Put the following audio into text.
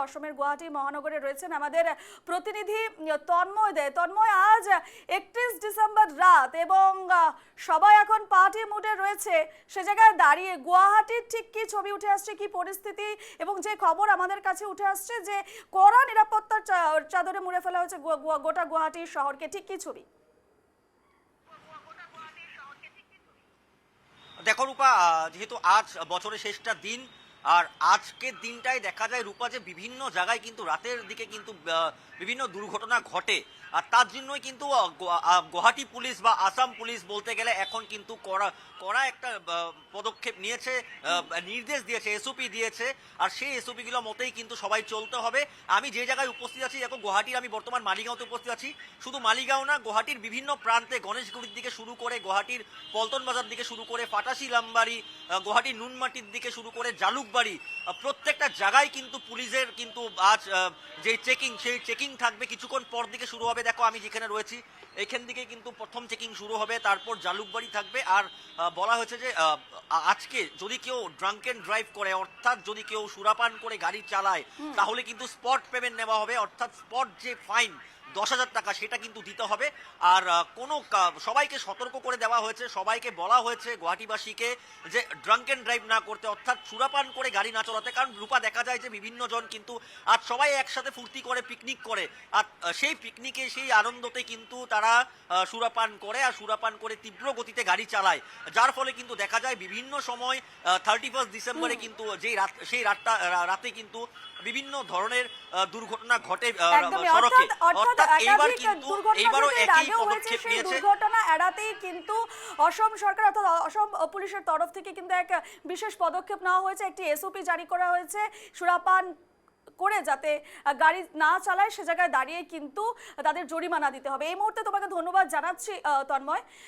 অসমের গুয়াহাটি মহানগরে রয়েছেন আমাদের প্রতিনিধি তন্ময় দে। তন্ময়, আজ 31 ডিসেম্বর রাত এবং সবাই এখন পার্টি মুডে রয়েছে, সে জায়গায় দাঁড়িয়ে গুয়াহাটির ঠিক কি ছবি উঠে আসছে, কি পরিস্থিতি, এবং যে খবর আমাদের কাছে উঠে আসছে যে কড়া নিরাপত্তার চাদরে মুড়ে ফেলা হয়েছে গোটা গুয়াহাটি শহরকে, ঠিক কি ছবি? দেখো রূপা, যেহেতু আজ বছরের শেষটা দিন, আর আজকের দিনটাই দেখা যায় রূপা যে বিভিন্ন জায়গায় কিন্তু রাতের দিকে কিন্তু বিভিন্ন দুর্ঘটনা ঘটে। আর তার জন্যই কিন্তু গুয়াহাটি পুলিশ বা আসাম পুলিশ বলতে গেলে এখন কিন্তু কড়া কড়া একটা পদক্ষেপ নিয়েছে, নির্দেশ দিয়েছে, এসওপি দিয়েছে। আর সেই এসওপিগুলো মতেই কিন্তু সবাই চলতে হবে। আমি যে জায়গায় উপস্থিত আছি, দেখো গুয়াহাটির আমি বর্তমান মালিগাঁওতে উপস্থিত আছি। শুধু মালিগাঁও না, গুয়াহাটির বিভিন্ন প্রান্তে গণেশগুড়ির দিকে শুরু করে, গুয়াহাটির পল্টন বাজার দিকে শুরু করে, ফাটাসি লামবাড়ি, গুয়াহাটির নুনমাটির দিকে শুরু করে জালুকবাড়ি, প্রত্যেকটা জায়গায় কিন্তু পুলিশের কিন্তু আজ যে চেকিং, সেই চেকিং থাকবে। কিছুক্ষণ পর দিকে শুরু হবে। দেখো আমি যেখানে রয়েছি এইখান থেকে কিন্তু প্রথম চেকিং শুরু হবে, তারপর জালুকবাড়ি থাকবে। আর বলা হয়েছে যে আজকে যদি কেউ ড্রাঙ্ক অ্যান্ড ড্রাইভ করে, অর্থাৎ যদি কেউ সুরাপান করে গাড়ি চালায়, তাহলে কিন্তু স্পট পেমেন্ট নেওয়া হবে, অর্থাৎ স্পট যে ফাইন 10,000 টাকা সেটা কিন্তু দিতে হবে। আর সবাইকে সতর্ক করে দেওয়া হয়েছে, সবাইকে বলা হয়েছে গুয়াহাটিবাসীকে যে ড্রাঙ্ক অ্যান্ড ড্রাইভ না করতে, অর্থাৎ সুরাপান করে গাড়ি না চালাতে। কারণ রূপা দেখা যায় যে বিভিন্ন জন কিন্তু আজ সবাই একসাথে ফুর্তি করে, পিকনিক করে, আর সেই পিকনিকে, সেই আনন্দতে কিন্তু তারা সুরাপান করে, আর সুরাপান করে তীব্র গতিতে গাড়ি চালায়। যার ফলে কিন্তু দেখা যায় বিভিন্ন সময় 31 ডিসেম্বরে কিন্তু সেই রাতে কিন্তু বিভিন্ন ধরনের দুর্ঘটনা ঘটে সড়কে। অর্থাৎ এইবারও একই পদক্ষেপ নিয়েছে। দুর্ঘটনা এড়াতেই কিন্তু অসম সরকার অর্থাৎ অসম পুলিশের তরফ থেকে কিন্তু এক বিশেষ পদক্ষেপ নেওয়া হয়েছে, একটি এসওপি জারি করা হয়েছে। সুরাপান করে যাতে গাড়ি না চালায় সে জায়গায় দাঁড়িয়ে কিন্তু তাদের জরিমানা দিতে হবে। এই মুহূর্তে তোমাকে ধন্যবাদ জানাচ্ছি তন্ময়।